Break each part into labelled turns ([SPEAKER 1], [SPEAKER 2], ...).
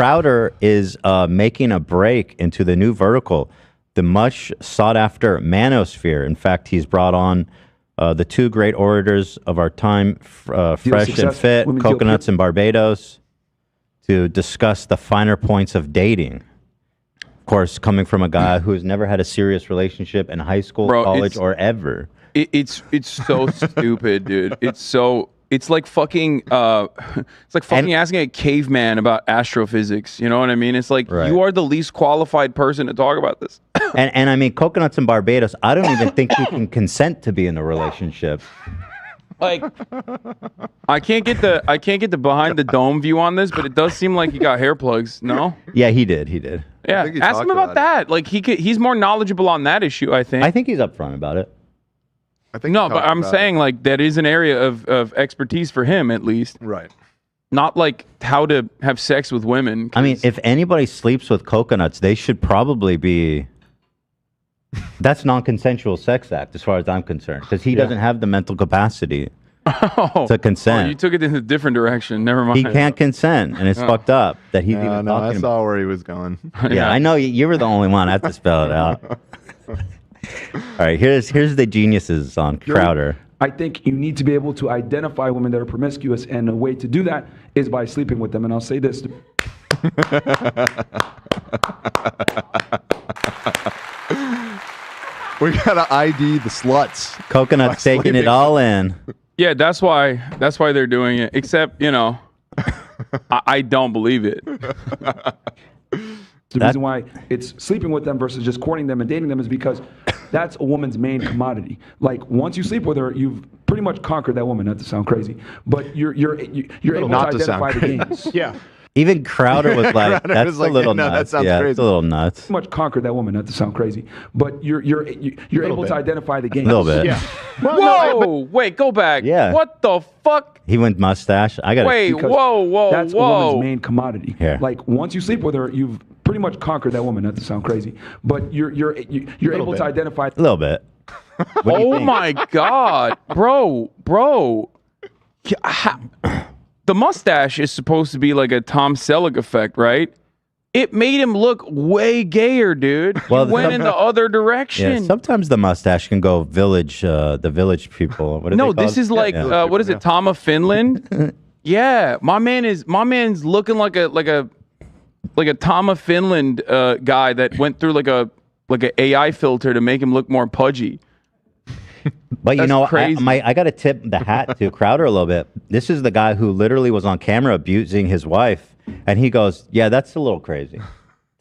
[SPEAKER 1] Crowder is making a break into the new vertical, the much sought after manosphere. In fact, he's brought on the two great orators of our time, Fresh and Fit, Coconuts in Barbados, to discuss the finer points of dating. Of course, coming from a guy who has never had a serious relationship in high school, college, or ever.
[SPEAKER 2] It's so stupid, dude. It's like fucking asking a caveman about astrophysics. You know what I mean? It's like you are the least qualified person to talk about this.
[SPEAKER 1] and I mean, Coconuts in Barbados, I don't even think you can consent to be in a relationship.
[SPEAKER 2] Like, I can't get the behind the dome view on this, but it does seem like he got hair plugs. No?
[SPEAKER 1] Yeah, he did.
[SPEAKER 2] Yeah, ask him about that. Like he's more knowledgeable on that issue, I think.
[SPEAKER 1] I think he's upfront about it.
[SPEAKER 3] I think
[SPEAKER 2] no, but I'm saying like that is an area of expertise for him at least.
[SPEAKER 3] Right.
[SPEAKER 2] Not like how to have sex with women.
[SPEAKER 1] I mean, if anybody sleeps with coconuts, they should probably be. That's non-consensual sex act, as far as I'm concerned, because he doesn't have the mental capacity to consent.
[SPEAKER 2] Oh, you took it in a different direction. Never mind.
[SPEAKER 1] He can't consent, and it's fucked up that he's even talking.
[SPEAKER 3] I saw where he was going.
[SPEAKER 1] Yeah, I know you were the only one. I have to spell it out. All right, here's the geniuses on Crowder.
[SPEAKER 4] I think you need to be able to identify women that are promiscuous, and a way to do that is by sleeping with them. And I'll say this.
[SPEAKER 3] We gotta ID the sluts.
[SPEAKER 1] Coconut's taking it all in.
[SPEAKER 2] Yeah, that's why they're doing it. Except, I don't believe it.
[SPEAKER 4] The reason why it's sleeping with them versus just courting them and dating them is because that's a woman's main commodity. Like, once you sleep with her, you've pretty much conquered that woman. Not to sound crazy, but you're able to identify the games.
[SPEAKER 3] Yeah.
[SPEAKER 1] Even Crowder was like, "That's a little nuts."
[SPEAKER 3] That sounds crazy.
[SPEAKER 1] It's a little nuts.
[SPEAKER 4] Pretty much conquered that woman. Not to sound crazy, but you're able to identify the games.
[SPEAKER 1] A little bit.
[SPEAKER 3] Yeah.
[SPEAKER 2] Whoa! Wait, go back.
[SPEAKER 1] Yeah.
[SPEAKER 2] What the fuck?
[SPEAKER 1] He went mustache. I got.
[SPEAKER 2] Wait. Whoa.
[SPEAKER 4] That's a woman's main commodity.
[SPEAKER 1] Here.
[SPEAKER 4] Like, once you sleep with her, you've pretty much conquered that woman. Not to sound crazy, but you're able to identify
[SPEAKER 1] a little bit.
[SPEAKER 2] Oh my god, bro. The mustache is supposed to be like a Tom Selleck effect, right? It made him look way gayer, dude. Well, he went in the other direction.
[SPEAKER 1] Yeah, sometimes the mustache can go village, the village people. What
[SPEAKER 2] no, this is like what is it? Tom of Finland? Yeah, my man's looking like a Tom of Finland guy that went through like a AI filter to make him look more pudgy.
[SPEAKER 1] But
[SPEAKER 2] That's crazy.
[SPEAKER 1] I got to tip the hat to Crowder a little bit. This is the guy who literally was on camera abusing his wife, and he goes, "Yeah, that's a little crazy."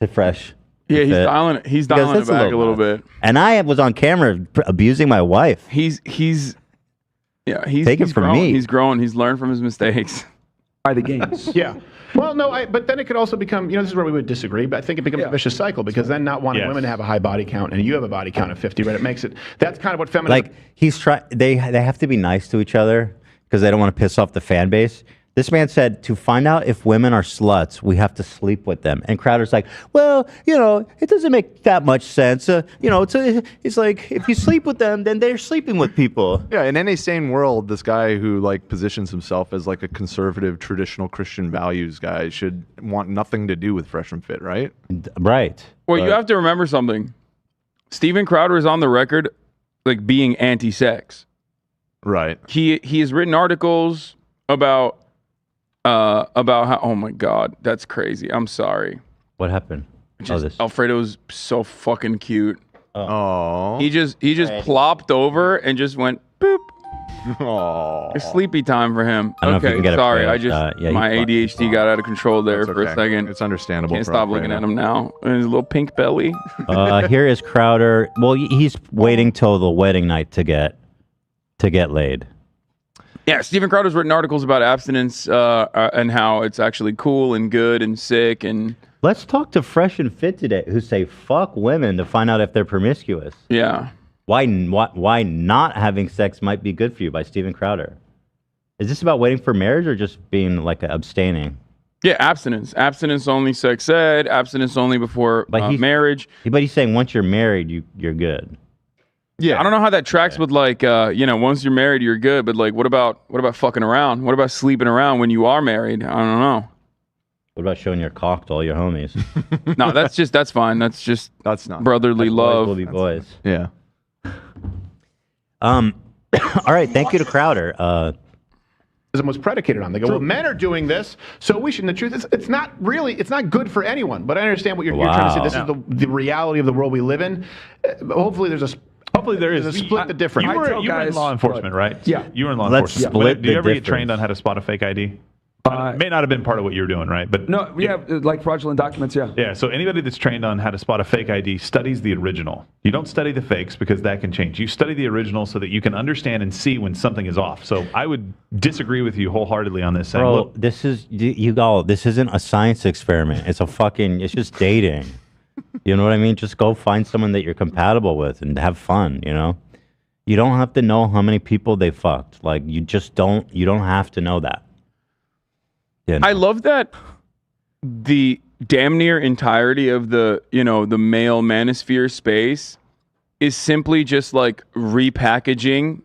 [SPEAKER 1] To Fresh.
[SPEAKER 2] Yeah, he's dialing it back a little bit.
[SPEAKER 1] And I was on camera abusing my wife.
[SPEAKER 2] He's
[SPEAKER 1] take it from me.
[SPEAKER 2] He's grown. He's learned from his mistakes.
[SPEAKER 4] By the games.
[SPEAKER 5] Yeah. Well, no, but then it could also become, this is where we would disagree, but I think it becomes a vicious cycle, because then not wanting women to have a high body count, and you have a body count of 50, right? It makes it, that's kind of what feminism...
[SPEAKER 1] Like, they have to be nice to each other because they don't want to piss off the fan base. This man said, to find out if women are sluts, we have to sleep with them. And Crowder's like, well, it doesn't make that much sense. It's like, if you sleep with them, then they're sleeping with people.
[SPEAKER 3] Yeah, in any sane world, this guy who positions himself as like a conservative, traditional Christian values guy should want nothing to do with Fresh and Fit, right?
[SPEAKER 1] Right.
[SPEAKER 2] Well, you have to remember something. Steven Crowder is on the record like being anti-sex.
[SPEAKER 3] Right.
[SPEAKER 2] He has written articles about how, oh my god, that's crazy. I'm sorry.
[SPEAKER 1] What happened?
[SPEAKER 2] Alfredo's so fucking cute.
[SPEAKER 3] Oh.
[SPEAKER 2] He just plopped over and just went boop.
[SPEAKER 3] Oh.
[SPEAKER 2] It's sleepy time for him.
[SPEAKER 1] I don't know if you can get
[SPEAKER 2] sorry.
[SPEAKER 1] a
[SPEAKER 2] I just my ADHD got out of control there for a second.
[SPEAKER 3] It's understandable.
[SPEAKER 2] Can't stop looking at him now. And his little pink belly.
[SPEAKER 1] Here is Crowder. Well, he's waiting till the wedding night to get laid.
[SPEAKER 2] Yeah, Steven Crowder's written articles about abstinence and how it's actually cool and good and sick. And
[SPEAKER 1] let's talk to Fresh and Fit today, who say fuck women to find out if they're promiscuous.
[SPEAKER 2] Yeah.
[SPEAKER 1] Why not having sex might be good for you by Steven Crowder. Is this about waiting for marriage or just being like abstaining?
[SPEAKER 2] Yeah, abstinence. Abstinence only, sex ed. Abstinence only before marriage.
[SPEAKER 1] But he's saying once you're married, you're good.
[SPEAKER 2] Yeah, I don't know how that tracks with once you're married, you're good. But like, what about fucking around? What about sleeping around when you are married? I don't know.
[SPEAKER 1] What about showing your cock to all your homies?
[SPEAKER 2] No, that's fine. That's
[SPEAKER 3] not
[SPEAKER 2] brotherly
[SPEAKER 1] Boys
[SPEAKER 2] love.
[SPEAKER 1] will be boys.
[SPEAKER 3] Yeah.
[SPEAKER 1] All right. Thank you to Crowder.
[SPEAKER 5] Was predicated on. They go, well, men are doing this, so we shouldn't. The truth is, it's not good for anyone. But I understand what you're trying to say. This is the reality of the world we live in. Hopefully, there is a split the difference.
[SPEAKER 6] You were in law enforcement, right?
[SPEAKER 4] Yeah.
[SPEAKER 6] You were in law
[SPEAKER 1] Let's
[SPEAKER 6] enforcement.
[SPEAKER 1] split
[SPEAKER 6] Did you
[SPEAKER 1] the
[SPEAKER 6] ever get
[SPEAKER 1] difference.
[SPEAKER 6] trained on how to spot a fake ID? It may not have been part of what you were doing, right? But
[SPEAKER 4] No, we have like fraudulent documents, yeah.
[SPEAKER 6] Yeah, so anybody that's trained on how to spot a fake ID studies the original. You don't study the fakes because that can change. You study the original so that you can understand and see when something is off. So I would disagree with you wholeheartedly on this. Saying,
[SPEAKER 1] Bro,
[SPEAKER 6] look,
[SPEAKER 1] this is this isn't a science experiment. It's just dating. You know what I mean? Just go find someone that you're compatible with and have fun, you know? You don't have to know how many people they fucked. Like you don't have to know that. You know?
[SPEAKER 2] I love that the damn near entirety of the male manosphere space is simply just like repackaging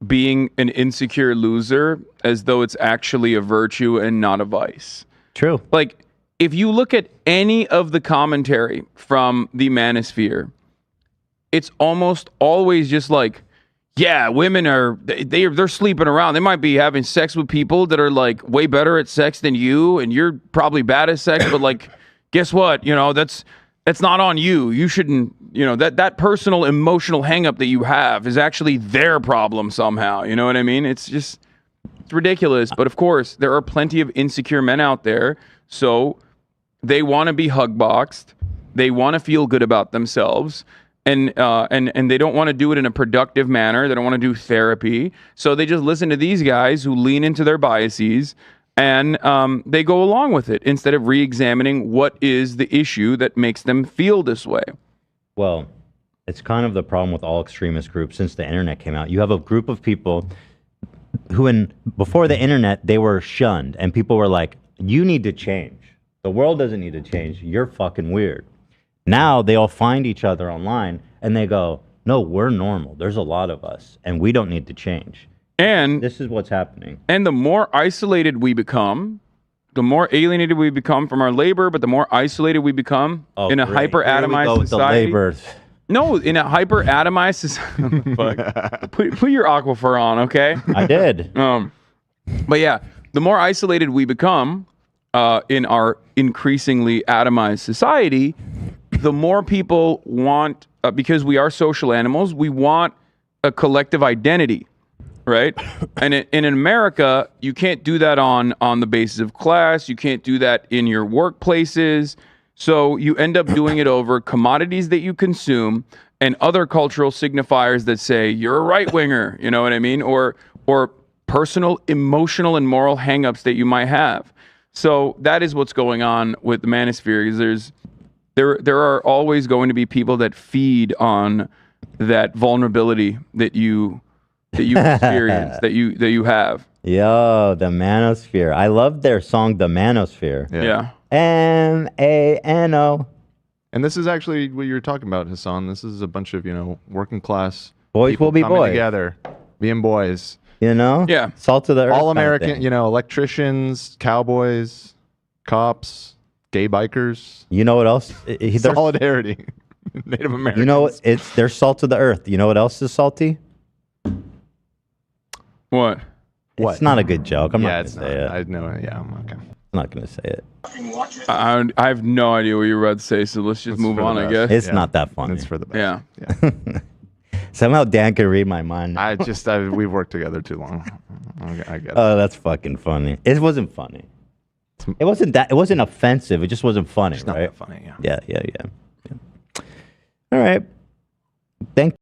[SPEAKER 2] being an insecure loser as though it's actually a virtue and not a vice.
[SPEAKER 1] True.
[SPEAKER 2] Like, if you look at any of the commentary from the manosphere, it's almost always just like, yeah, women they're sleeping around. They might be having sex with people that are like way better at sex than you, and you're probably bad at sex, but like, guess what? That's not on you. You shouldn't, that personal emotional hang up that you have is actually their problem somehow. You know what I mean? It's ridiculous. But of course, there are plenty of insecure men out there. So they want to be hug boxed. They want to feel good about themselves. And they don't want to do it in a productive manner. They don't want to do therapy. So they just listen to these guys who lean into their biases and they go along with it instead of re-examining what is the issue that makes them feel this way.
[SPEAKER 1] Well, it's kind of the problem with all extremist groups since the internet came out. You have a group of people who, before the internet, they were shunned. And people were like, you need to change. The world doesn't need to change. You're fucking weird. Now they all find each other online and they go, no, we're normal. There's a lot of us and we don't need to change.
[SPEAKER 2] And
[SPEAKER 1] this is what's happening.
[SPEAKER 2] And the more isolated we become, the more alienated we become from our labor, but the more isolated we become in a hyper-atomized society. No, in a hyper-atomized society. Put your aquifer on, okay?
[SPEAKER 1] I did.
[SPEAKER 2] But yeah, the more isolated we become in our increasingly atomized society, the more people want, because we are social animals, we want a collective identity, right? And in America, you can't do that on the basis of class. You can't do that in your workplaces. So you end up doing it over commodities that you consume and other cultural signifiers that say you're a right-winger, you know what I mean? Or personal, emotional, and moral hangups that you might have. So that is what's going on with the manosphere. Is there are always going to be people that feed on that vulnerability that you experience, that you have.
[SPEAKER 1] Yo, the manosphere. I love their song, The Manosphere.
[SPEAKER 2] Yeah.
[SPEAKER 1] M-A-N-O.
[SPEAKER 3] And this is actually what you're talking about, Hassan. This is a bunch of, working class
[SPEAKER 1] boys will be
[SPEAKER 3] coming
[SPEAKER 1] boys
[SPEAKER 3] together, being boys.
[SPEAKER 2] Yeah.
[SPEAKER 1] Salt of the earth.
[SPEAKER 3] All American, electricians, cowboys, cops, gay bikers.
[SPEAKER 1] You know what else?
[SPEAKER 3] Solidarity. Native Americans.
[SPEAKER 1] You know, they're salt of the earth. You know what else is salty?
[SPEAKER 2] What?
[SPEAKER 1] It's not a good joke. I'm not
[SPEAKER 3] Yeah,
[SPEAKER 1] going to
[SPEAKER 3] it's
[SPEAKER 1] say
[SPEAKER 3] not.
[SPEAKER 1] it.
[SPEAKER 3] I know. Yeah, I'm okay.
[SPEAKER 1] I'm not going to say it.
[SPEAKER 2] I have no idea what you were about to say, so let's just move
[SPEAKER 3] for the
[SPEAKER 2] on, I
[SPEAKER 3] best.
[SPEAKER 2] guess.
[SPEAKER 1] It's not that funny.
[SPEAKER 3] It's for the best.
[SPEAKER 2] Yeah.
[SPEAKER 1] Somehow Dan can read my mind.
[SPEAKER 3] We've worked together too long. I get it.
[SPEAKER 1] Oh, that's fucking funny. It wasn't funny. It wasn't offensive. It just wasn't funny,
[SPEAKER 3] It's not
[SPEAKER 1] right?
[SPEAKER 3] that funny, yeah.
[SPEAKER 1] Yeah. All right. Thank